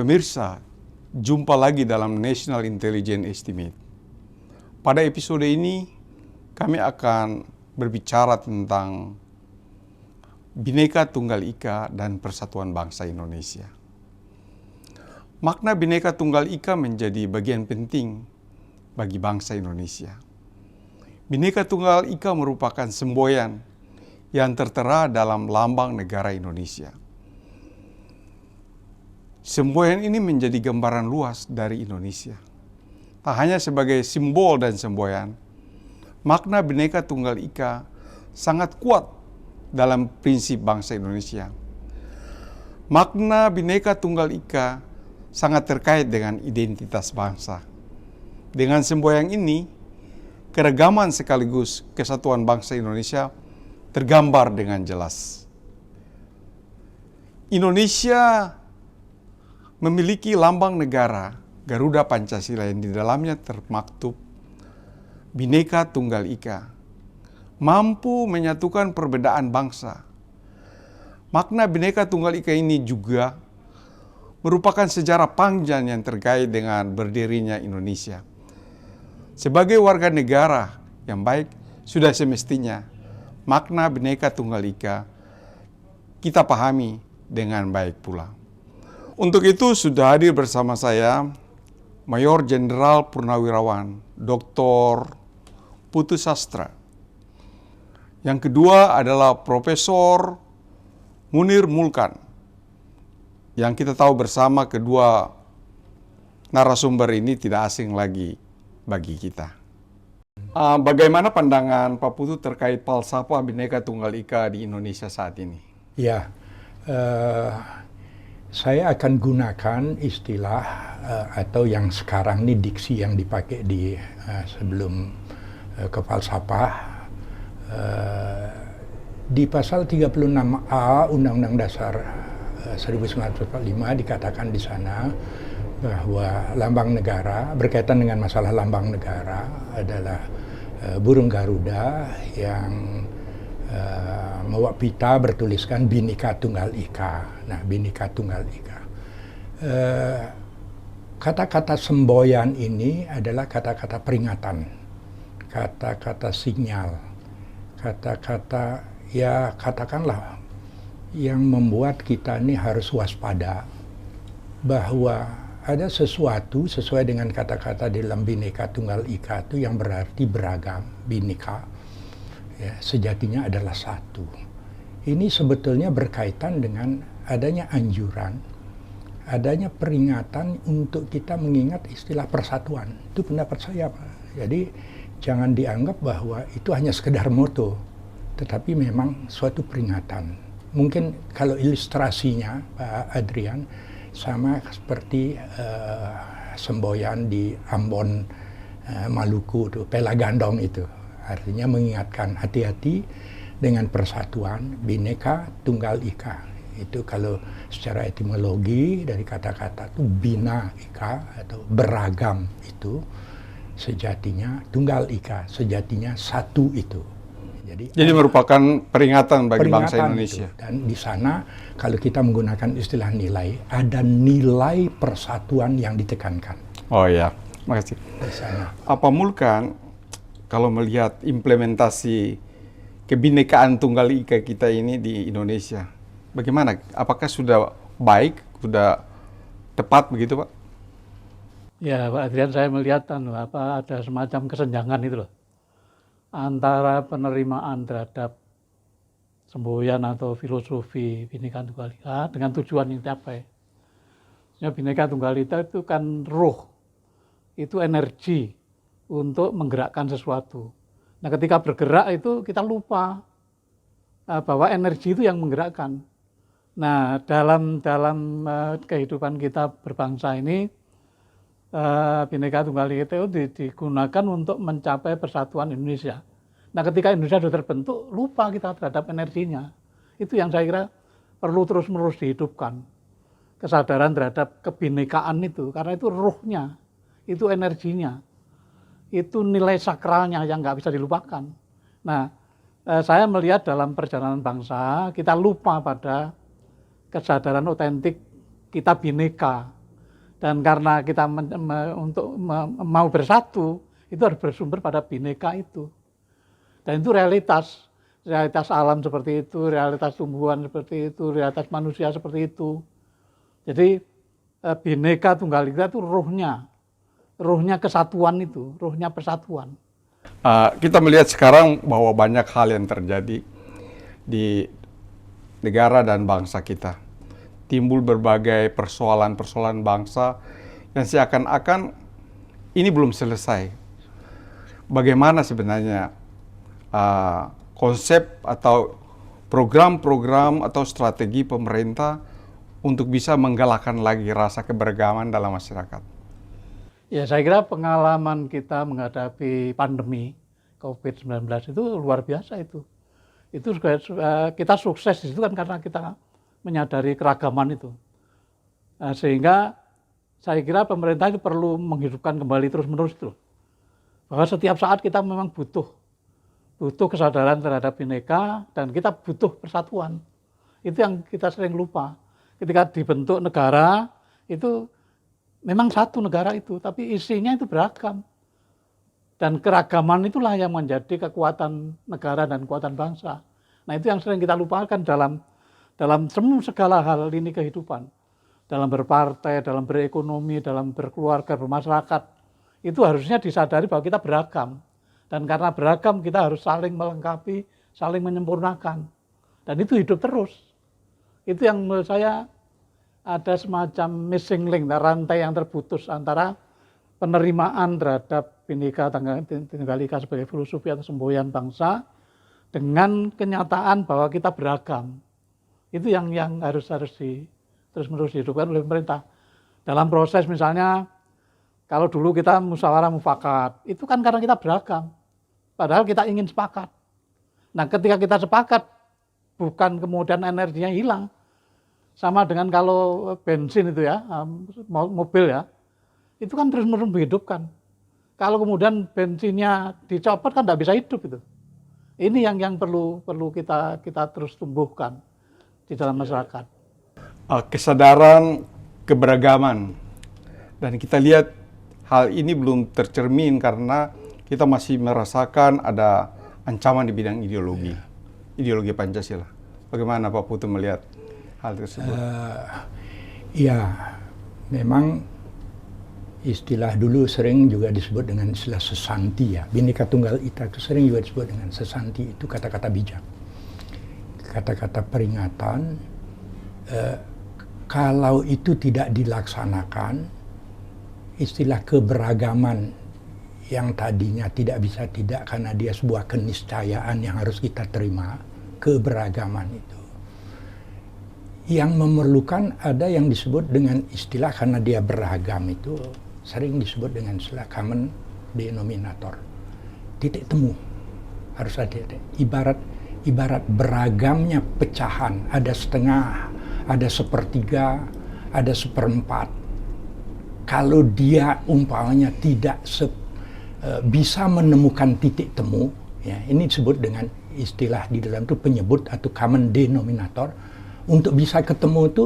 Pemirsa, jumpa lagi dalam National Intelligence Estimate. Pada episode ini, kami akan berbicara tentang Bhinneka Tunggal Ika dan Persatuan Bangsa Indonesia. Makna Bhinneka Tunggal Ika menjadi bagian penting bagi bangsa Indonesia. Bhinneka Tunggal Ika merupakan semboyan yang tertera dalam lambang negara Indonesia. Semboyan ini menjadi gambaran luas dari Indonesia. Tak hanya sebagai simbol dan semboyan, makna Bhinneka Tunggal Ika sangat kuat dalam prinsip bangsa Indonesia. Makna Bhinneka Tunggal Ika sangat terkait dengan identitas bangsa. Dengan semboyan ini, keragaman sekaligus kesatuan bangsa Indonesia tergambar dengan jelas. Indonesia memiliki lambang negara Garuda Pancasila yang di dalamnya termaktub Bhinneka Tunggal Ika, mampu menyatukan perbedaan bangsa. Makna Bhinneka Tunggal Ika ini juga merupakan sejarah panjang yang terkait dengan berdirinya Indonesia. Sebagai warga negara yang baik, sudah semestinya makna Bhinneka Tunggal Ika kita pahami dengan baik pula. Untuk itu sudah hadir bersama saya Mayor Jenderal Purnawirawan Dr. Putu Sastra. Yang kedua adalah Profesor Munir Mulkan. Yang kita tahu bersama kedua narasumber ini tidak asing lagi bagi kita. Bagaimana pandangan Pak Putu terkait falsafah Bhinneka Tunggal Ika di Indonesia saat ini? Ya, saya akan gunakan istilah atau yang sekarang ini diksi yang dipakai di sebelum ke falsafah di pasal 36A Undang-Undang Dasar 1945 dikatakan di sana bahwa lambang negara, berkaitan dengan masalah lambang negara adalah burung Garuda yang mewak pita bertuliskan Bhinneka Tunggal Ika. Nah, Bhinneka Tunggal Ika. Kata-kata semboyan ini adalah kata-kata peringatan, kata-kata sinyal, kata-kata ya katakanlah yang membuat kita ini harus waspada bahwa ada sesuatu sesuai dengan kata-kata di dalam Bhinneka Tunggal Ika itu yang berarti beragam, Bhinneka. Ya, sejatinya adalah satu. Ini sebetulnya berkaitan dengan adanya anjuran, adanya peringatan untuk kita mengingat istilah persatuan. Itu pendapat saya, Pak. Jadi jangan dianggap bahwa itu hanya sekedar moto, tetapi memang suatu peringatan. Mungkin kalau ilustrasinya, Pak Adrian, sama seperti semboyan di Ambon, Maluku, itu, Pela Gandong itu. Artinya mengingatkan hati-hati dengan persatuan Bhinneka Tunggal Ika. Itu kalau secara etimologi dari kata-kata itu bina ika atau beragam itu sejatinya tunggal ika, sejatinya satu itu. Jadi merupakan peringatan bagi bangsa Indonesia. Itu. Dan di sana kalau kita menggunakan istilah nilai, ada nilai persatuan yang ditekankan. Oh ya, makasih. Di sana. Apa Mulkan, kalau melihat implementasi kebinekaan Tunggal Ika kita ini di Indonesia, bagaimana? Apakah sudah baik, sudah tepat begitu, Pak? Ya, Pak Adrian, saya melihat ada semacam kesenjangan itu loh antara penerimaan terhadap semboyan atau filosofi Bhinneka Tunggal Ika dengan tujuan yang dicapai. Ya, Bhinneka Tunggal Ika itu kan ruh, itu energi untuk menggerakkan sesuatu. Nah, ketika bergerak itu kita lupa bahwa energi itu yang menggerakkan. Nah, dalam kehidupan kita berbangsa ini, Bhinneka Tunggal Ika itu digunakan untuk mencapai persatuan Indonesia. Nah, ketika Indonesia sudah terbentuk, lupa kita terhadap energinya. Itu yang saya kira perlu terus-menerus dihidupkan. Kesadaran terhadap kebinekaan itu, karena itu ruhnya, itu energinya. Itu nilai sakralnya yang nggak bisa dilupakan. Nah, saya melihat dalam perjalanan bangsa, kita lupa pada kesadaran otentik kita bineka. Dan karena kita mau bersatu, itu harus bersumber pada bineka itu. Dan itu realitas alam seperti itu, realitas tumbuhan seperti itu, realitas manusia seperti itu. Jadi Bhinneka Tunggal Ika itu ruhnya kesatuan itu, ruhnya persatuan. Kita melihat sekarang bahwa banyak hal yang terjadi di negara dan bangsa kita. Timbul berbagai persoalan-persoalan bangsa yang seakan-akan ini belum selesai. Bagaimana sebenarnya konsep atau program-program atau strategi pemerintah untuk bisa menggalakkan lagi rasa keberagaman dalam masyarakat? Ya, saya kira pengalaman kita menghadapi pandemi COVID-19 itu luar biasa itu. Itu kita sukses di situ kan karena kita menyadari keragaman itu. Nah, sehingga saya kira pemerintah itu perlu menghidupkan kembali terus-menerus itu. Bahwa setiap saat kita memang butuh kesadaran terhadap bineka dan kita butuh persatuan. Itu yang kita sering lupa. Ketika dibentuk negara itu memang satu negara itu, tapi isinya itu beragam. Dan keragaman itulah yang menjadi kekuatan negara dan kekuatan bangsa. Nah, itu yang sering kita lupakan dalam semua segala hal ini kehidupan. Dalam berpartai, dalam berekonomi, dalam berkeluarga, bermasyarakat. Itu harusnya disadari bahwa kita beragam. Dan karena beragam kita harus saling melengkapi, saling menyempurnakan. Dan itu hidup terus. Itu yang menurut saya ada semacam missing link, rantai yang terputus antara penerimaan terhadap Bhinneka Tunggal Ika sebagai filosofi atau semboyan bangsa dengan kenyataan bahwa kita beragam. Itu yang harus terus-menerus dihidupkan oleh pemerintah. Dalam proses misalnya, kalau dulu kita musyawarah mufakat, itu kan karena kita beragam. Padahal kita ingin sepakat. Nah, ketika kita sepakat, bukan kemudian energinya hilang. Sama dengan kalau bensin itu ya, mobil ya, itu kan terus-menerus dihidupkan. Kalau kemudian bensinnya dicopot kan tidak bisa hidup itu. Ini yang perlu kita terus tumbuhkan di dalam masyarakat. Kesadaran keberagaman, dan kita lihat hal ini belum tercermin karena kita masih merasakan ada ancaman di bidang ideologi, ideologi Pancasila. Bagaimana Pak Putu melihat hal tersebut? Ya, memang istilah dulu sering juga disebut dengan istilah sesanti ya. Bhinneka Tunggal Ika itu sering juga disebut dengan sesanti, itu kata-kata bijak. Kata-kata peringatan, kalau itu tidak dilaksanakan, istilah keberagaman yang tadinya tidak bisa tidak karena dia sebuah keniscayaan yang harus kita terima, keberagaman itu. Yang memerlukan ada yang disebut dengan istilah karena dia beragam itu sering disebut dengan istilah common denominator. Titik temu harus ada. Ibarat beragamnya pecahan, ada setengah, ada sepertiga, ada seperempat. Kalau dia umpamanya tidak bisa menemukan titik temu, ya, ini disebut dengan istilah di dalam itu penyebut atau common denominator. Untuk bisa ketemu itu,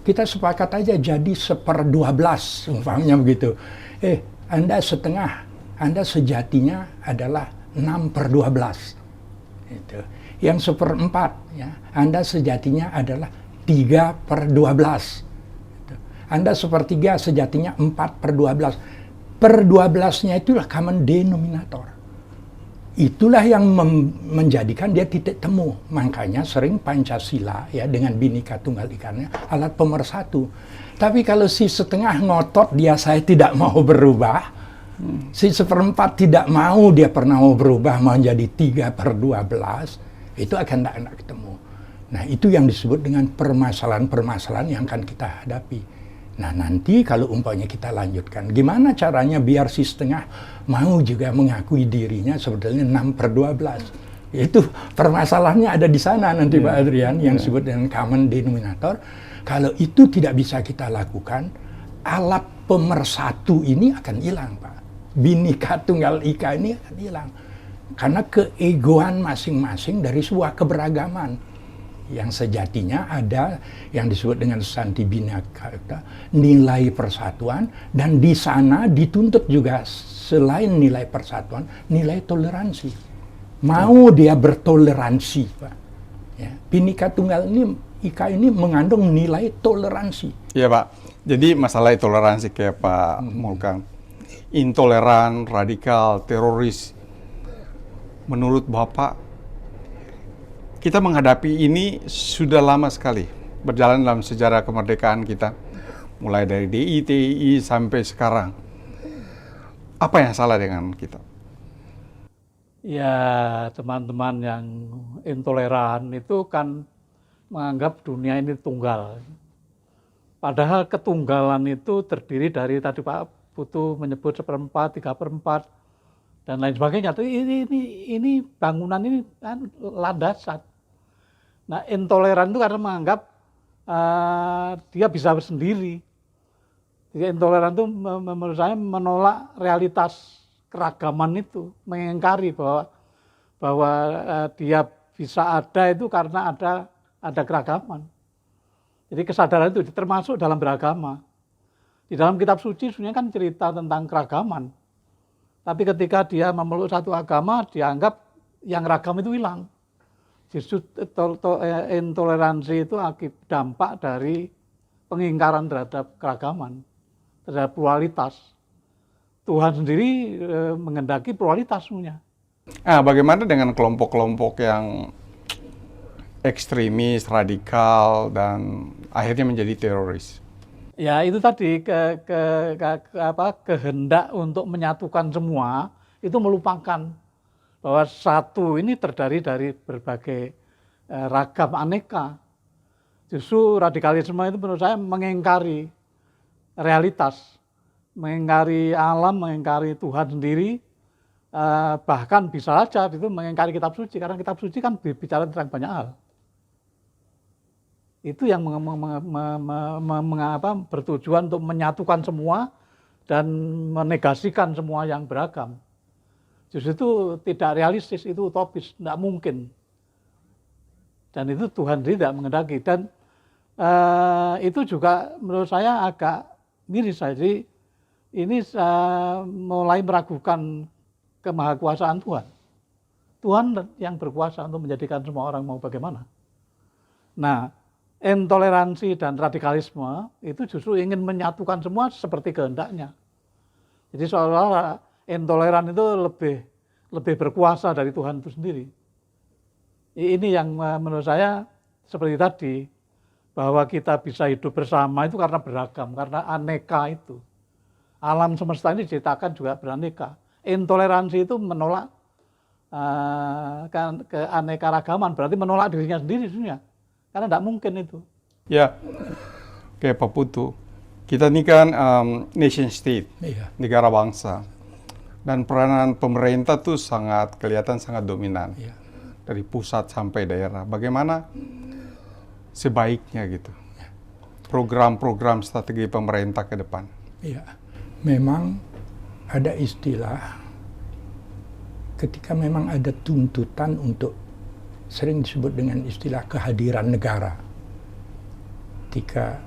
kita sepakat aja jadi 1/12, umpamanya begitu. Anda setengah, Anda sejatinya adalah 6/12. Itu. Yang 1/4, ya, Anda sejatinya adalah 3/12. Itu. Anda 1/3 sejatinya 4/12. Per 12-nya itulah common denominator. Itulah yang menjadikan dia titik temu. Makanya sering Pancasila ya dengan Bhinneka Tunggal Ika-nya alat pemersatu. Tapi kalau si setengah ngotot dia saya tidak mau berubah, si 1/4 tidak mau dia pernah mau berubah menjadi 3/12, itu akan tidak ketemu. Nah, itu yang disebut dengan permasalahan-permasalahan yang akan kita hadapi. Nah, nanti kalau umpamanya kita lanjutkan, gimana caranya biar si setengah mau juga mengakui dirinya sebetulnya 6/12. Itu permasalahannya ada di sana nanti Pak Adrian, yang disebut dengan common denominator. Kalau itu tidak bisa kita lakukan, alat pemersatu ini akan hilang Pak. Bhinneka Tunggal Ika ini akan hilang. Karena keegoan masing-masing dari sebuah keberagaman. Yang sejatinya ada yang disebut dengan Santi Bhinneka, nilai persatuan, dan di sana dituntut juga selain nilai persatuan, nilai toleransi. Mau dia bertoleransi, Pak. Ya, Bhinneka Tunggal Ika ini mengandung nilai toleransi. Iya Pak, jadi masalah toleransi kayak Pak Molkang, intoleran, radikal, teroris, menurut Bapak, kita menghadapi ini sudah lama sekali, berjalan dalam sejarah kemerdekaan kita, mulai dari DI, TII, sampai sekarang. Apa yang salah dengan kita? Ya, teman-teman yang intoleran itu kan menganggap dunia ini tunggal. Padahal ketunggalan itu terdiri dari, tadi Pak Putu menyebut 1/4, 3/4, dan lain sebagainya. Ini bangunan ini kan landasan. Nah, intoleran itu karena menganggap dia bisa sendiri. Jadi intoleran itu menurut saya menolak realitas keragaman itu, mengingkari bahwa dia bisa ada itu karena ada keragaman. Jadi kesadaran itu termasuk dalam beragama. Di dalam kitab suci sebenarnya kan cerita tentang keragaman. Tapi ketika dia memeluk satu agama, dianggap yang ragam itu hilang. Justru intoleransi itu dampak dari pengingkaran terhadap keragaman, terhadap pluralitas. Tuhan sendiri menghendaki pluralitas semuanya. Bagaimana dengan kelompok-kelompok yang ekstremis, radikal, dan akhirnya menjadi teroris? Ya itu tadi kehendak untuk menyatukan semua itu melupakan bahwa satu ini terdiri dari berbagai ragam aneka. Justru radikalisme itu menurut saya mengingkari realitas, mengingkari alam, mengingkari Tuhan sendiri, bahkan bisa saja itu mengingkari kitab suci, karena kitab suci kan bicara tentang banyak hal. Itu yang bertujuan untuk menyatukan semua dan menegasikan semua yang beragam. Justru itu tidak realistis, itu utopis, tidak mungkin. Dan itu Tuhan tidak menghendaki. Dan itu juga menurut saya agak miris. Jadi ini mulai meragukan kemahakuasaan Tuhan. Tuhan yang berkuasa untuk menjadikan semua orang mau bagaimana. Nah, intoleransi dan radikalisme itu justru ingin menyatukan semua seperti kehendaknya. Jadi seolah-olah intoleran itu lebih berkuasa dari Tuhan itu sendiri. Ini yang menurut saya seperti tadi, bahwa kita bisa hidup bersama itu karena beragam, karena aneka itu. Alam semesta ini diciptakan juga beraneka. Intoleransi itu menolak keanekaragaman, berarti menolak dirinya sendiri sebenarnya. Karena tidak mungkin itu. Ya, kayak Pak Putu, kita ini kan nation state, negara bangsa. Dan peranan pemerintah tuh kelihatan sangat dominan. Dari pusat sampai daerah. Bagaimana sebaiknya gitu? Program-program strategi pemerintah ke depan. Iya, memang ada istilah ketika memang ada tuntutan untuk, sering disebut dengan istilah kehadiran negara. Ketika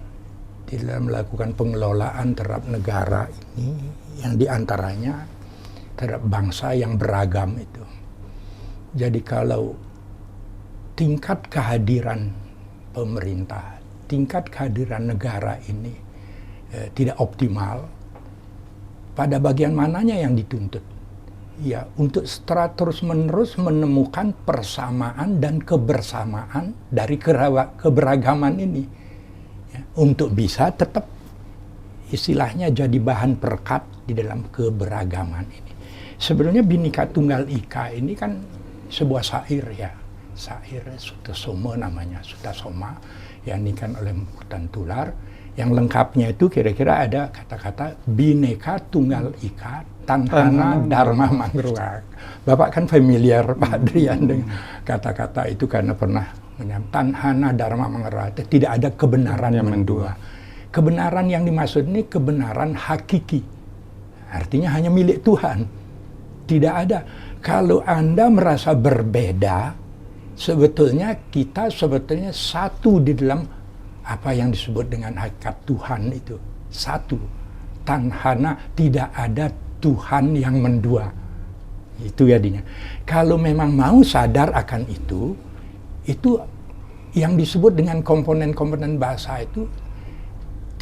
di dalam melakukan pengelolaan terhadap negara ini, yang diantaranya terhadap bangsa yang beragam itu. Jadi kalau tingkat kehadiran pemerintah, tingkat kehadiran negara ini tidak optimal, pada bagian mananya yang dituntut? Ya, untuk secara terus-menerus menemukan persamaan dan kebersamaan dari keberagaman ini. Ya, untuk bisa tetap istilahnya jadi bahan perekat di dalam keberagaman ini. Sebenarnya Bhinneka Tunggal Ika ini kan sebuah syair ya. Syair Sutasoma namanya, Sutasoma, yang dinyanyikan oleh Mukhtar Tular. Yang lengkapnya itu kira-kira ada kata-kata Bhinneka Tunggal Ika Tanhana Dharma Mangruak. Bapak kan familiar Pak Adrian dengan kata-kata itu karena pernah menyampaikan Tanhana Dharma Mangruak. Tidak ada kebenaran yang mendua. Kebenaran yang dimaksud ini kebenaran hakiki. Artinya hanya milik Tuhan. Tidak ada. Kalau Anda merasa berbeda, sebetulnya kita satu di dalam apa yang disebut dengan hakikat Tuhan itu. Satu. Tanhana, tidak ada Tuhan yang mendua. Itu jadinya. Kalau memang mau sadar akan itu yang disebut dengan komponen-komponen bahasa itu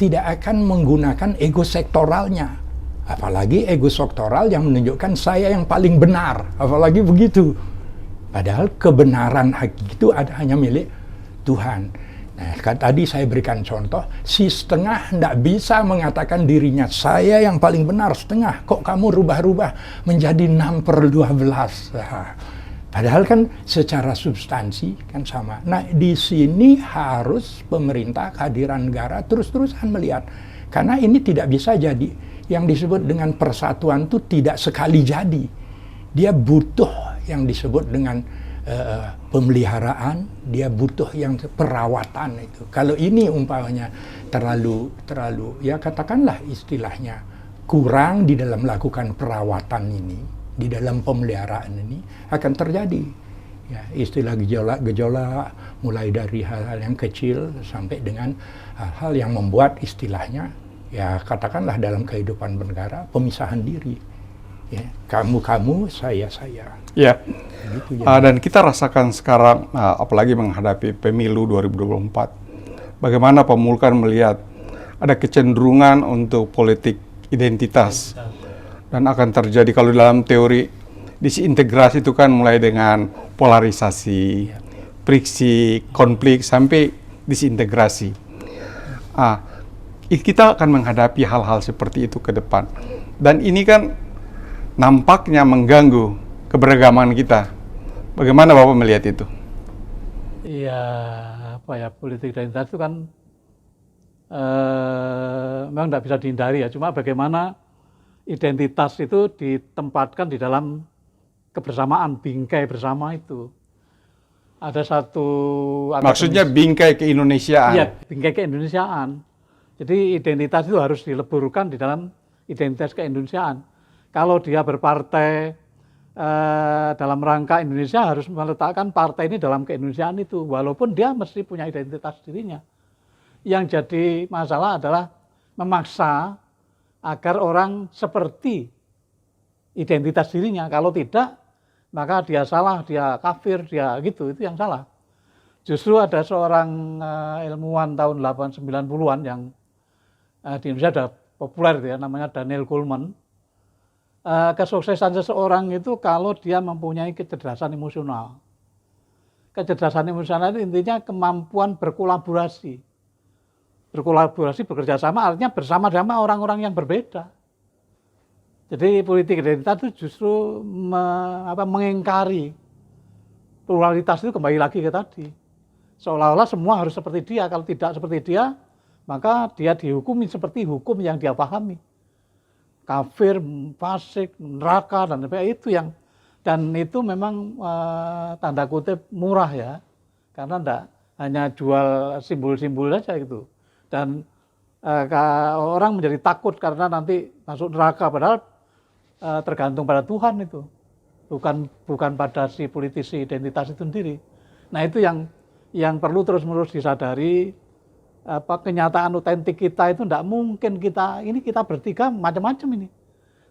tidak akan menggunakan ego sektoralnya. Apalagi ego sektoral yang menunjukkan saya yang paling benar. Apalagi begitu. Padahal kebenaran hakiki itu hanya milik Tuhan. Nah, tadi saya berikan contoh, si setengah tidak bisa mengatakan dirinya, saya yang paling benar setengah, kok kamu rubah-rubah menjadi 6/12. Nah, padahal kan secara substansi kan sama. Nah, di sini harus pemerintah, kehadiran negara terus-terusan melihat. Karena ini tidak bisa jadi. Yang disebut dengan persatuan itu tidak sekali jadi. Dia butuh yang disebut dengan pemeliharaan, dia butuh yang perawatan itu. Kalau ini umpamanya terlalu ya katakanlah istilahnya kurang di dalam melakukan perawatan ini, di dalam pemeliharaan ini akan terjadi ya istilah gejolak mulai dari hal-hal yang kecil sampai dengan hal-hal yang membuat istilahnya ya katakanlah dalam kehidupan bernegara pemisahan diri. Ya, kamu, saya. Ya, gitu, ya. Dan kita rasakan sekarang, apalagi menghadapi pemilu 2024, bagaimana pemulukan melihat ada kecenderungan untuk politik identitas. Dan akan terjadi, kalau dalam teori disintegrasi itu kan mulai dengan polarisasi, friksi, konflik, sampai disintegrasi. Kita akan menghadapi hal-hal seperti itu ke depan. Dan ini kan nampaknya mengganggu keberagaman kita. Bagaimana Bapak melihat itu? Iya, politik identitas itu kan memang tidak bisa dihindari ya. Cuma bagaimana identitas itu ditempatkan di dalam kebersamaan, bingkai bersama itu. Ada satu... Maksudnya bingkai keindonesiaan? Iya, bingkai keindonesiaan. Jadi identitas itu harus dileburkan di dalam identitas keindonesiaan. Kalau dia berpartai dalam rangka Indonesia harus meletakkan partai ini dalam keindonesiaan itu, walaupun dia mesti punya identitas dirinya. Yang jadi masalah adalah memaksa agar orang seperti identitas dirinya. Kalau tidak, maka dia salah, dia kafir, dia gitu, itu yang salah. Justru ada seorang ilmuwan tahun 90-an yang di Indonesia sudah populer ya, namanya Daniel Goleman. Kesuksesan seseorang itu kalau dia mempunyai kecerdasan emosional. Kecerdasan emosional itu intinya kemampuan berkolaborasi. Berkolaborasi, bekerja sama, artinya bersama-sama orang-orang yang berbeda. Jadi politik identitas itu justru mengingkari pluralitas itu, kembali lagi ke tadi. Seolah-olah semua harus seperti dia, kalau tidak seperti dia, maka dia dihukumi seperti hukum yang dia pahami. Kafir, fasik, neraka, dan sebagainya itu yang, dan itu memang tanda kutip murah ya, karena enggak hanya jual simbol-simbol saja gitu, dan orang menjadi takut karena nanti masuk neraka, padahal tergantung pada Tuhan itu, bukan pada si politisi identitas itu sendiri. Nah itu yang perlu terus-menerus disadari. Kenyataan otentik kita itu tidak mungkin kita bertiga macam-macam ini,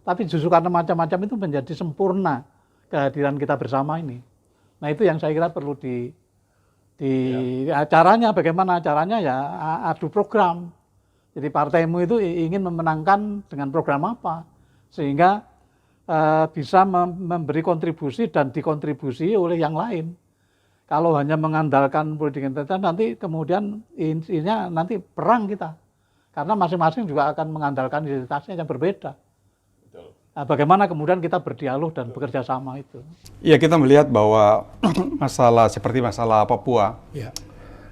tapi justru karena macam-macam itu menjadi sempurna kehadiran kita bersama ini. Nah itu yang saya kira perlu caranya, bagaimana caranya ya adu program. Jadi partaimu itu ingin memenangkan dengan program apa sehingga bisa memberi kontribusi dan dikontribusi oleh yang lain. Kalau hanya mengandalkan politik identitas, nanti kemudian intinya nanti perang kita. Karena masing-masing juga akan mengandalkan identitasnya yang berbeda. Betul. Nah, bagaimana kemudian kita berdialog dan bekerja sama itu. Iya, kita melihat bahwa masalah seperti masalah Papua, ya,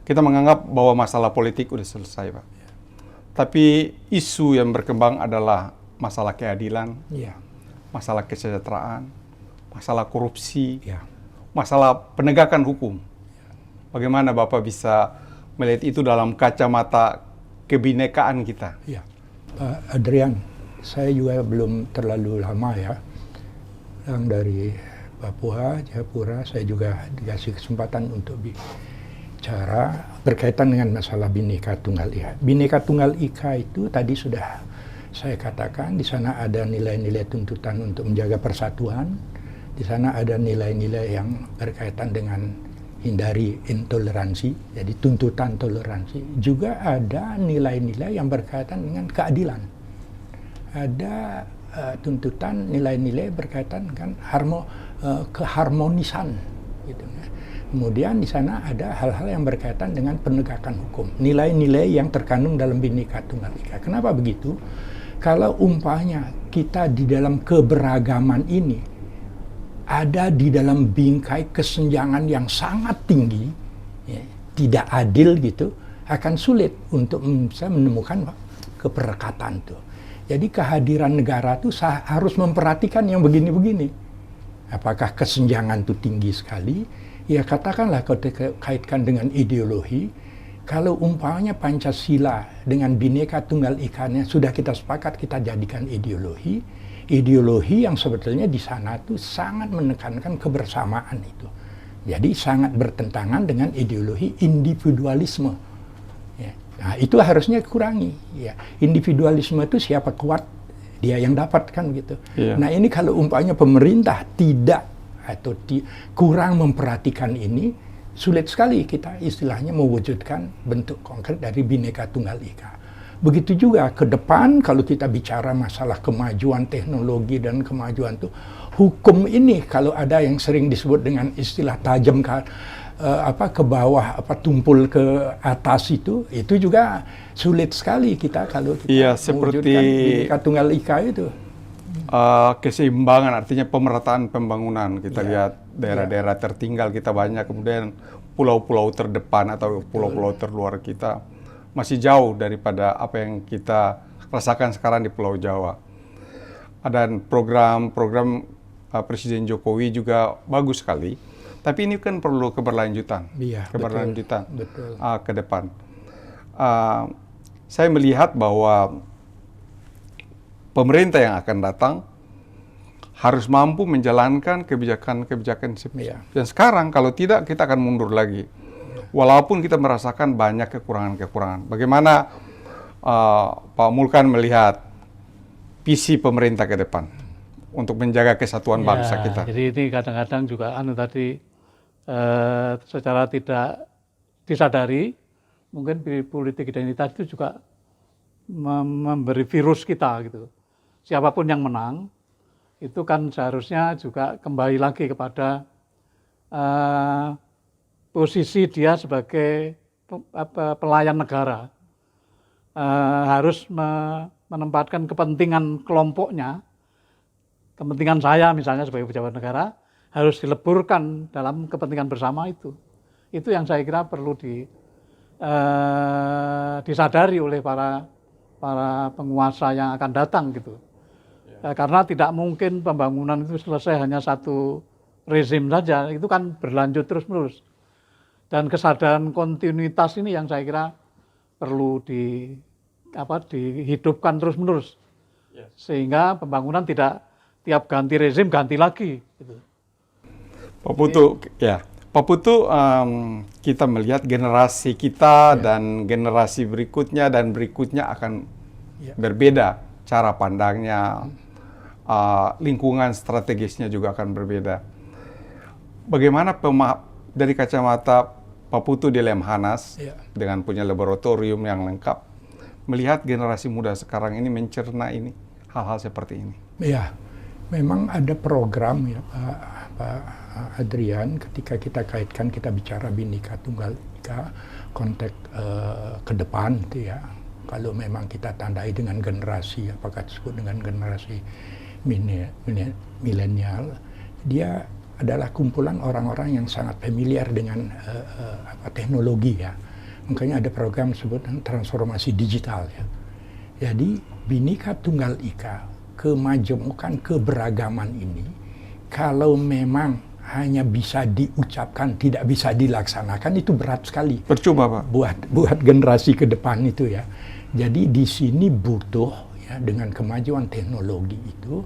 kita menganggap bahwa masalah politik udah selesai, Pak. Ya. Tapi isu yang berkembang adalah masalah keadilan, ya, masalah kesejahteraan, masalah korupsi, ya, masalah penegakan hukum. Bagaimana Bapak bisa melihat itu dalam kacamata kebinekaan kita? Ya, Pak Adrian, saya juga belum terlalu lama ya, yang dari Papua, Jayapura, saya juga dikasih kesempatan untuk bicara berkaitan dengan masalah Bhinneka Tunggal Ika. Bhinneka Tunggal Ika itu tadi sudah saya katakan, di sana ada nilai-nilai tuntutan untuk menjaga persatuan, di sana ada nilai-nilai yang berkaitan dengan hindari intoleransi, jadi tuntutan toleransi. Juga ada nilai-nilai yang berkaitan dengan keadilan. Ada tuntutan nilai-nilai berkaitan dengan keharmonisan, gitu. Kemudian di sana ada hal-hal yang berkaitan dengan penegakan hukum, nilai-nilai yang terkandung dalam Bhinneka Tunggal Ika. Kenapa begitu? Kalau umpamanya kita di dalam keberagaman ini ada di dalam bingkai kesenjangan yang sangat tinggi, ya, tidak adil gitu, akan sulit untuk bisa menemukan keperekatan tuh. Jadi kehadiran negara itu harus memperhatikan yang begini-begini. Apakah kesenjangan itu tinggi sekali? Ya katakanlah kalau dikaitkan dengan ideologi, kalau umpamanya Pancasila dengan Bhinneka Tunggal Ika-nya sudah kita sepakat kita jadikan ideologi, ideologi yang sebetulnya di sana itu sangat menekankan kebersamaan itu. Jadi sangat bertentangan dengan ideologi individualisme. Nah, itu harusnya kurangi. Ya. Individualisme itu siapa kuat, dia yang dapat kan gitu. Yeah. Nah ini kalau umpamanya pemerintah tidak atau kurang memperhatikan ini, sulit sekali kita istilahnya mewujudkan bentuk konkret dari Bhinneka Tunggal Ika. Begitu juga ke depan kalau kita bicara masalah kemajuan teknologi dan kemajuan itu, hukum ini kalau ada yang sering disebut dengan istilah tajam ke bawah, tumpul ke atas itu juga sulit sekali kita kalau kita mewujudkan Bhinneka Tunggal Ika itu. Keseimbangan artinya pemerataan pembangunan. Kita lihat daerah-daerah tertinggal kita banyak, kemudian pulau-pulau terdepan atau pulau-pulau terluar kita masih jauh daripada apa yang kita rasakan sekarang di Pulau Jawa. Dan program-program Presiden Jokowi juga bagus sekali. Tapi ini kan perlu keberlanjutan, betul. Ke depan. Saya melihat bahwa pemerintah yang akan datang harus mampu menjalankan kebijakan-kebijakan dan sekarang kalau tidak kita akan mundur lagi. Walaupun kita merasakan banyak kekurangan-kekurangan. Bagaimana Pak Mulkan melihat visi pemerintah ke depan untuk menjaga kesatuan bangsa kita? Jadi ini kadang-kadang juga secara tidak disadari, mungkin politik identitas itu juga memberi virus kita gitu. Siapapun yang menang, itu kan seharusnya juga kembali lagi kepada posisi dia sebagai pelayan negara. Harus menempatkan kepentingan kelompoknya, kepentingan saya misalnya sebagai pejabat negara, harus dileburkan dalam kepentingan bersama itu. Itu yang saya kira perlu disadari oleh para penguasa yang akan datang gitu. Karena tidak mungkin pembangunan itu selesai hanya satu rezim saja, itu kan berlanjut terus-menerus. Dan kesadaran kontinuitas ini yang saya kira perlu dihidupkan terus-menerus. Sehingga pembangunan tidak tiap ganti rezim ganti lagi gitu. Pak Putu, kita melihat generasi kita dan generasi berikutnya akan berbeda cara pandangnya, lingkungan strategisnya juga akan berbeda. Bagaimana dari kacamata Pak Putu di Lemhanas dengan punya laboratorium yang lengkap, melihat generasi muda sekarang ini mencerna ini hal-hal seperti ini? Ya, memang ada program ya Pak Adrian, ketika kita kaitkan, kita bicara Bhinneka Tunggal Ika, konteks ke depan itu ya, kalau memang kita tandai dengan generasi, apakah disebut dengan generasi milenial, dia adalah kumpulan orang-orang yang sangat familiar dengan teknologi ya. Makanya ada program disebut transformasi digital ya. Jadi Bhinneka Tunggal Ika, kemajemukan keberagaman ini, kalau memang hanya bisa diucapkan, tidak bisa dilaksanakan, itu berat sekali. Percuma, Pak. Buat generasi ke depan itu ya. Jadi di sini butuh ya, dengan kemajuan teknologi itu,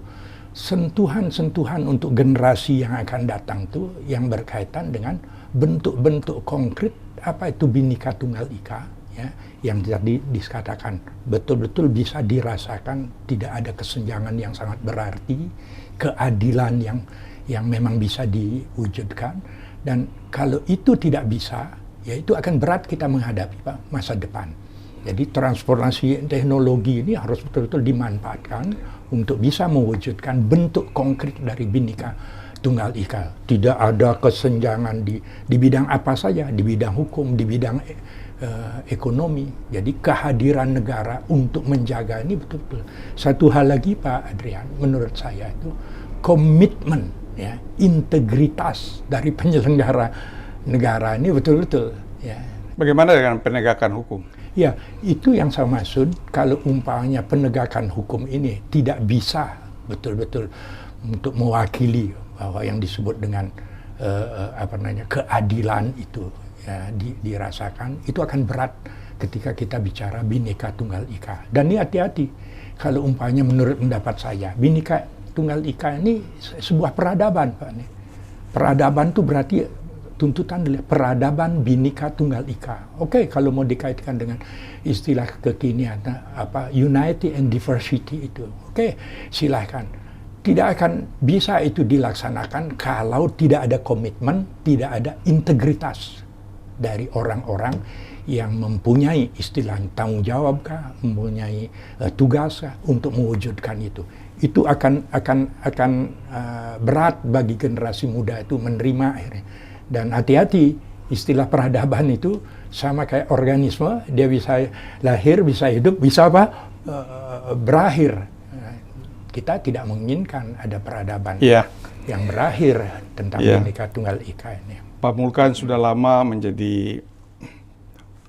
sentuhan-sentuhan untuk generasi yang akan datang tuh yang berkaitan dengan bentuk-bentuk konkret apa itu Bhinneka Tunggal Ika, ya, yang tadi dikatakan betul-betul bisa dirasakan, tidak ada kesenjangan yang sangat berarti, keadilan yang memang bisa diwujudkan. Dan kalau itu tidak bisa, ya itu akan berat kita menghadapi Pak, masa depan. Jadi transformasi teknologi ini harus betul-betul dimanfaatkan untuk bisa mewujudkan bentuk konkret dari Bhinneka Tunggal Ika. Tidak ada kesenjangan di bidang apa saja, di bidang hukum, di bidang ekonomi. Jadi kehadiran negara untuk menjaga ini betul-betul. Satu hal lagi Pak Adrian, menurut saya itu komitmen, ya, integritas dari penyelenggara negara ini betul-betul. Ya. Bagaimana dengan penegakan hukum? Ya, itu yang saya maksud. Kalau umpamanya penegakan hukum ini tidak bisa betul-betul untuk mewakili bahwa yang disebut dengan keadilan itu, ya, dirasakan, itu akan berat ketika kita bicara Bhinneka Tunggal Ika. Dan ini hati-hati, kalau umpamanya menurut pendapat saya, Bhinneka Tunggal Ika ini sebuah peradaban, Pak. Peradaban itu berarti tuntutan peradaban Bhinneka Tunggal Ika. Oke, kalau mau dikaitkan dengan istilah kekinian apa unity and diversity itu, oke, silahkan. Tidak akan bisa itu dilaksanakan kalau tidak ada komitmen, tidak ada integritas dari orang-orang yang mempunyai istilah tanggung jawab kah, mempunyai tugas kah untuk mewujudkan itu. Itu akan berat bagi generasi muda itu menerima akhirnya. Dan hati-hati, istilah peradaban itu sama kayak organisme, dia bisa lahir, bisa hidup, bisa apa? Berakhir. Kita tidak menginginkan ada peradaban yang berakhir tentang Bhinneka Tunggal Ika ini. Pak Mulkan sudah lama menjadi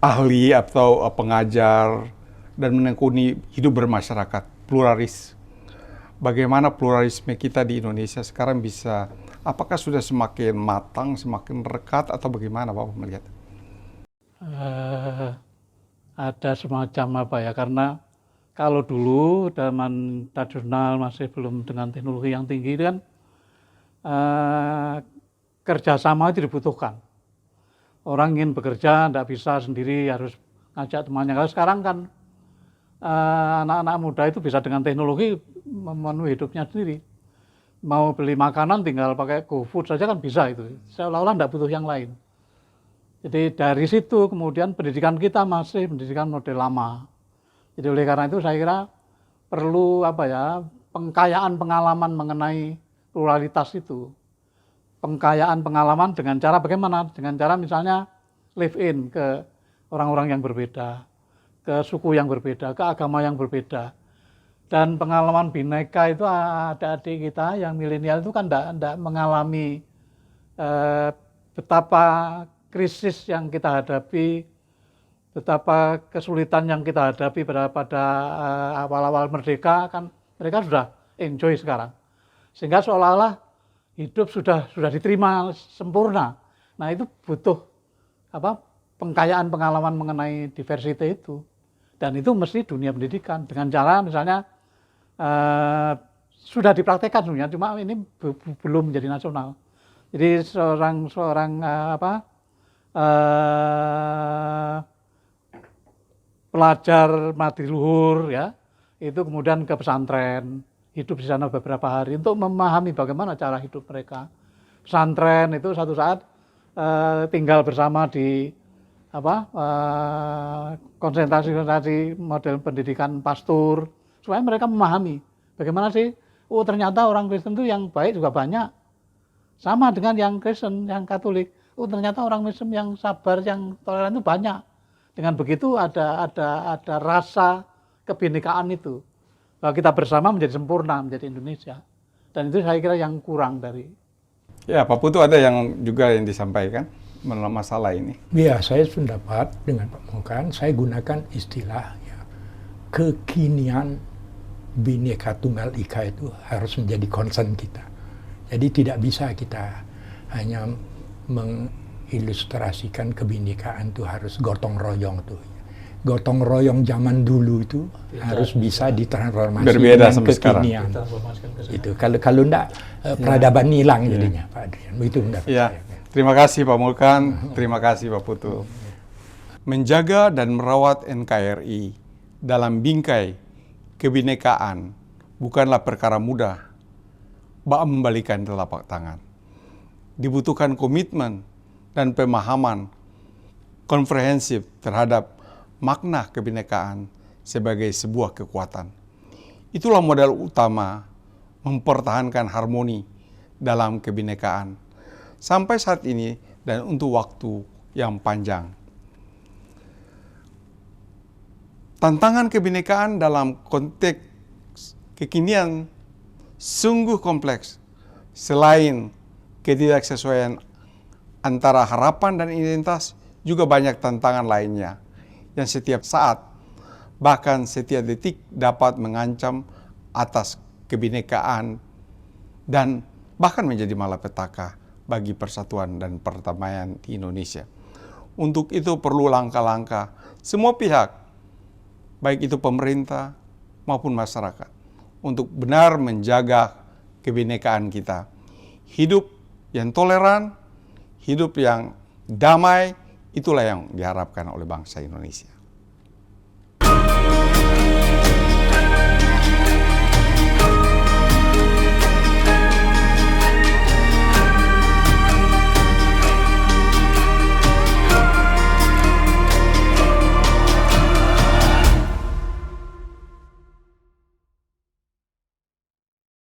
ahli atau pengajar dan menekuni hidup bermasyarakat, pluralis. Bagaimana pluralisme kita di Indonesia sekarang bisa, apakah sudah semakin matang, semakin rekat, atau bagaimana Pak melihat? Ada semacam apa ya, karena kalau dulu zaman tradisional masih belum dengan teknologi yang tinggi itu kan kerjasama itu dibutuhkan. Orang ingin bekerja tidak bisa sendiri, harus ngajak temannya. Kalau sekarang kan anak-anak muda itu bisa dengan teknologi memenuhi hidupnya sendiri. Mau beli makanan tinggal pakai GoFood saja kan bisa itu. Seolah-olah tidak butuh yang lain. Jadi dari situ kemudian pendidikan kita masih pendidikan model lama. Jadi oleh karena itu saya kira perlu pengkayaan pengalaman mengenai pluralitas itu. Pengkayaan pengalaman dengan cara bagaimana? Dengan cara misalnya live in ke orang-orang yang berbeda, ke suku yang berbeda, ke agama yang berbeda. Dan pengalaman Bhinneka itu adik-adik kita yang milenial itu kan tidak mengalami betapa krisis yang kita hadapi, betapa kesulitan yang kita hadapi pada awal-awal merdeka, kan mereka sudah enjoy sekarang. Sehingga seolah-olah hidup sudah diterima sempurna. Nah itu butuh pengkayaan pengalaman mengenai diversity itu. Dan itu mesti dunia pendidikan dengan cara misalnya sudah dipraktekkan sebenarnya, cuma ini belum menjadi nasional. Jadi seorang pelajar madi luhur ya, itu kemudian ke pesantren, hidup di sana beberapa hari untuk memahami bagaimana cara hidup mereka. Pesantren itu satu saat tinggal bersama di konsentrasi model pendidikan pastur, supaya mereka memahami bagaimana sih, ternyata orang Kristen itu yang baik juga banyak, sama dengan yang Kristen, yang Katolik. Ternyata orang Muslim yang sabar, yang toleran itu banyak. Dengan begitu ada rasa kebinekaan itu, bahwa kita bersama menjadi sempurna, menjadi Indonesia. Dan itu saya kira yang kurang dari. Ya, Pak Putu ada yang juga yang disampaikan mengenai masalah ini. Ya, saya sependapat dengan Pak Mulkan. Saya gunakan istilah kekinian Bhinneka Tunggal Ika itu harus menjadi concern kita. Jadi tidak bisa kita hanya mengilustrasikan kebinekaan itu harus gotong royong tuh. gotong royong zaman dulu itu harus bisa ditransformasi Berbeda dengan sampai sekarang. kekinian. Transformasikan ke sana. Itu kalau enggak peradaban hilang jadinya, Pak Adrian. Itu pendapat Ya, saya. terima kasih Pak Mulkan, terima kasih Pak Putu. Menjaga dan merawat NKRI dalam bingkai kebinekaan bukanlah perkara mudah. Bak membalikan telapak tangan. Dibutuhkan komitmen dan pemahaman komprehensif terhadap makna kebinekaan sebagai sebuah kekuatan. Itulah modal utama mempertahankan harmoni dalam kebinekaan sampai saat ini dan untuk waktu yang panjang. Tantangan kebinekaan dalam konteks kekinian sungguh kompleks. Selain ketidaksesuaian antara harapan dan identitas, juga banyak tantangan lainnya yang setiap saat, bahkan setiap detik dapat mengancam atas kebinekaan dan bahkan menjadi malapetaka bagi persatuan dan perdamaian di Indonesia. Untuk itu perlu langkah-langkah semua pihak, baik itu pemerintah maupun masyarakat, untuk benar menjaga kebinekaan kita. Hidup yang toleran, hidup yang damai, itulah yang diharapkan oleh bangsa Indonesia.